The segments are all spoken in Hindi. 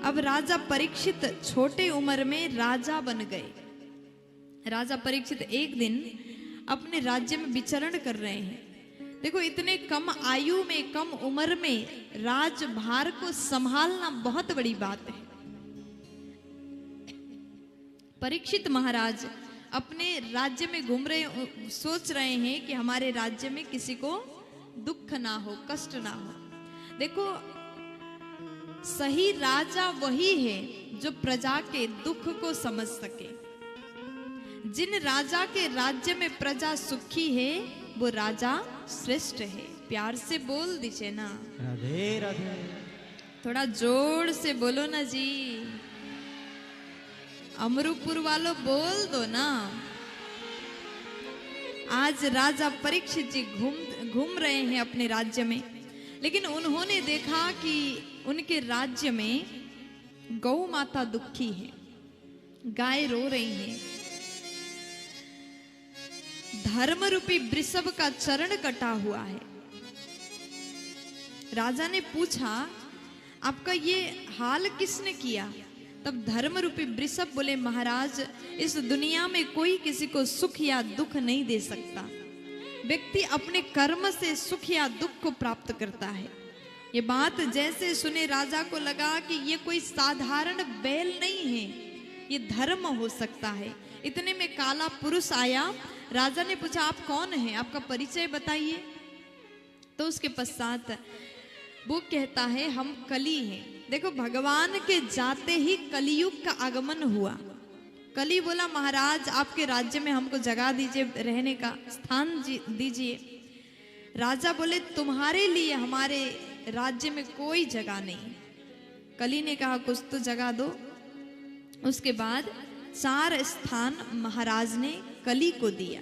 अब राजा परीक्षित छोटे उम्र में राजा बन गए। राजा परीक्षित एक दिन अपने राज्य में विचरण कर रहे हैं। देखो, इतने कम आयु में, कम उम्र में राजभार को संभालना बहुत बड़ी बात है। परीक्षित महाराज अपने राज्य में घूम रहे, सोच रहे हैं कि हमारे राज्य में किसी को दुख ना हो, कष्ट ना हो। देखो, सही राजा वही है जो प्रजा के दुख को समझ सके। जिन राजा के राज्य में प्रजा सुखी है वो राजा श्रेष्ठ है। प्यार से बोल दीजिए ना, राधे राधे। थोड़ा जोर से बोलो ना जी। अमरुपुर वालों बोल दो ना। आज राजा परीक्षित जी घूम रहे हैं अपने राज्य में, लेकिन उन्होंने देखा कि उनके राज्य में गौ माता दुखी है, गाय रो रही है, धर्म रूपी वृषभ का चरण कटा हुआ है। राजा ने पूछा, आपका ये हाल किसने किया? तब धर्म रूपी वृषभ बोले, महाराज, इस दुनिया में कोई किसी को सुख या दुख नहीं दे सकता। व्यक्ति अपने कर्म से सुख या दुख को प्राप्त करता है। ये बात जैसे सुने राजा को लगा कि ये कोई साधारण बैल नहीं है, ये धर्म हो सकता है। इतने में काला पुरुष आया। राजा ने पूछा, आप कौन हैं? आपका परिचय बताइए। तो उसके पश्चात वो कहता है, हम कली हैं। देखो, भगवान के जाते ही कलियुग का आगमन हुआ। कली बोला, महाराज, आपके राज्य में हमको जगह दीजिए, रहने का स्थान दीजिए। राजा बोले, तुम्हारे लिए हमारे राज्य में कोई जगह नहीं। कली ने कहा, कुछ तो जगह दो। उसके बाद 4 स्थान महाराज ने कली को दिया।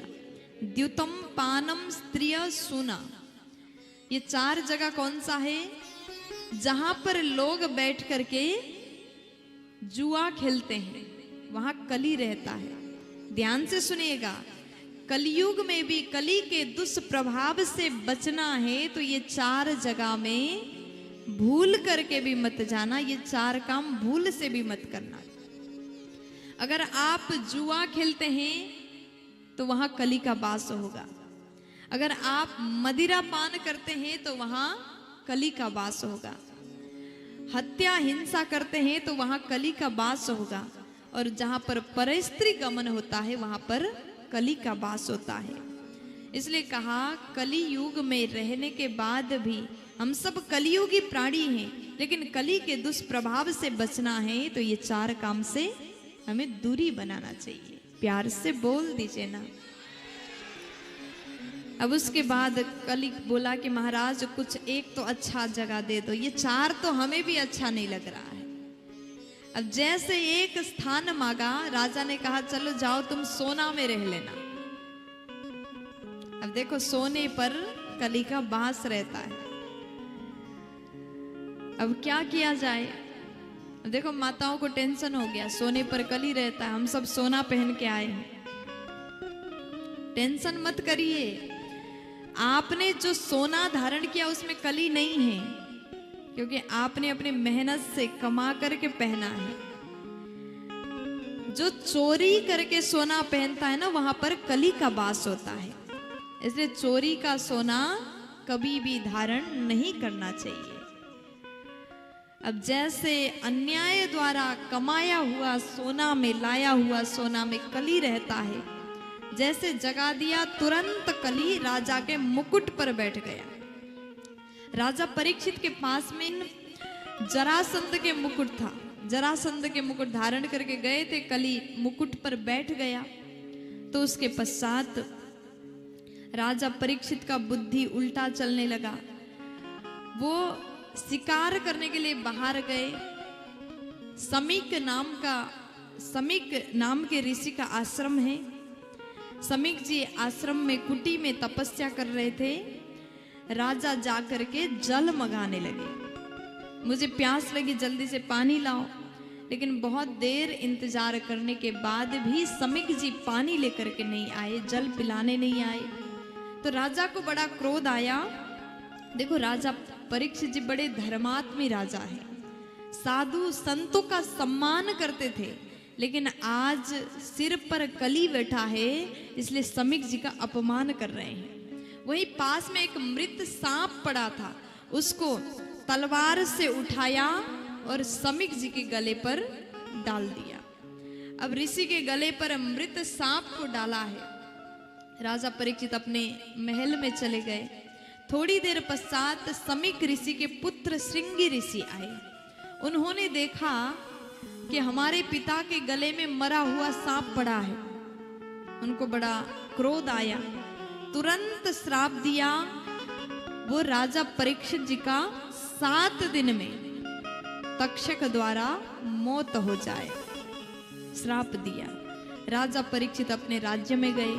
द्युतम पानम स्त्रिय सुना। ये 4 जगह कौन सा है? जहां पर लोग बैठ करके जुआ खेलते हैं, वहां कली रहता है। ध्यान से सुनिएगा, कलयुग में भी कली के दुष्प्रभाव से बचना है तो ये 4 जगह में भूल करके भी मत जाना। ये 4 काम भूल से भी मत करना। अगर आप जुआ खेलते हैं तो वहां कली का वास होगा। अगर आप मदिरा पान करते हैं तो वहां कली का वास होगा। हत्या हिंसा करते हैं तो वहां कली का वास होगा। और जहां पर परस्त्री गमन होता है वहां पर कली का वास होता है। इसलिए कहा, कली युग में रहने के बाद भी हम सब कलियुगी प्राणी हैं, लेकिन कली के दुष्प्रभाव से बचना है तो ये 4 काम से हमें दूरी बनाना चाहिए। प्यार से बोल दीजिए ना। अब उसके बाद कली बोला कि महाराज, कुछ एक तो अच्छा जगह दे दो, ये 4 तो हमें भी अच्छा नहीं लग रहा है। अब जैसे एक स्थान मांगा, राजा ने कहा, चलो जाओ तुम सोना में रह लेना। अब देखो, सोने पर कली का वास रहता है। अब क्या किया जाए? देखो, माताओं को टेंशन हो गया, सोने पर कली रहता है, हम सब सोना पहन के आए हैं। टेंशन मत करिए, आपने जो सोना धारण किया उसमें कली नहीं है, क्योंकि आपने अपनी मेहनत से कमा करके पहना है। जो चोरी करके सोना पहनता है ना, वहां पर कली का वास होता है। इसलिए चोरी का सोना कभी भी धारण नहीं करना चाहिए। अब जैसे अन्याय द्वारा कमाया हुआ सोना में, लाया हुआ सोना में कली रहता है, जैसे जगा दिया, तुरंत कली राजा के मुकुट पर बैठ गया। राजा परीक्षित के पास में जरासंध के मुकुट था। जरासंध के मुकुट धारण करके गए थे, कली मुकुट पर बैठ गया। तो उसके पश्चात राजा परीक्षित का बुद्धि उल्टा चलने लगा। वो शिकार करने के लिए बाहर गए। समीक नाम के ऋषि का आश्रम है। समीक जी आश्रम में कुटी में तपस्या कर रहे थे। राजा जाकर के जल मंगाने लगे, मुझे प्यास लगी, जल्दी से पानी लाओ। लेकिन बहुत देर इंतजार करने के बाद भी समीक जी पानी लेकर के नहीं आए, जल पिलाने नहीं आए। तो राजा को बड़ा क्रोध आया। देखो, राजा परीक्षित जी बड़े धर्मात्मी राजा है। साधु संतों का सम्मान करते थे, लेकिन आज सिर पर कली बैठा है इसलिए समीक जी का अपमान कर रहे हैं। वहीं पास में एक मृत सांप पड़ा था, उसको तलवार से उठाया और समीक जी के गले पर डाल दिया। अब ऋषि के गले पर मृत सांप को डाला है। राजा परीक्षित अपने महल में चले गए। थोड़ी देर पश्चात समीक ऋषि के पुत्र श्रृंगी ऋषि आए। उन्होंने देखा कि हमारे पिता के गले में मरा हुआ सांप पड़ा है। उनको बड़ा क्रोध आया, तुरंत श्राप दिया वो राजा परीक्षित जी का 7 दिन में तक्षक द्वारा मौत हो जाए। श्राप दिया। राजा परीक्षित अपने राज्य में गए।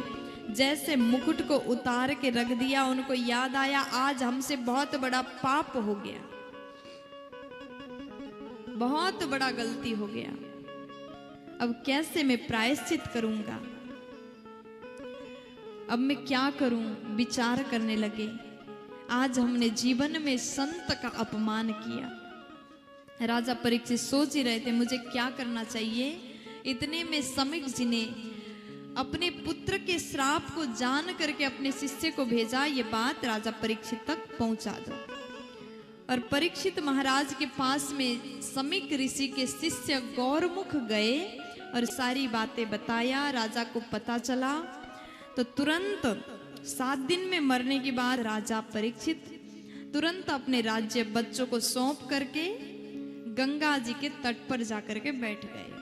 जैसे मुकुट को उतार के रख दिया, उनको याद आया आज हमसे बहुत बड़ा पाप हो गया, बहुत बड़ा गलती हो गया। अब कैसे मैं प्रायश्चित करूंगा, अब मैं क्या करूं, विचार करने लगे। आज हमने जीवन में संत का अपमान किया। राजा परीक्षित सोच ही रहे थे मुझे क्या करना चाहिए। इतने में समीक जी ने अपने पुत्र के श्राप को जान करके अपने शिष्य को भेजा, ये बात राजा परीक्षित तक पहुंचा दो। और परीक्षित महाराज के पास में समीक ऋषि के शिष्य गौरमुख गए और सारी बातें बताया। राजा को पता चला तो तुरंत 7 दिन में मरने के बाद राजा परीक्षित तुरंत अपने राज्य बच्चों को सौंप करके गंगा जी के तट पर जाकर के बैठ गए।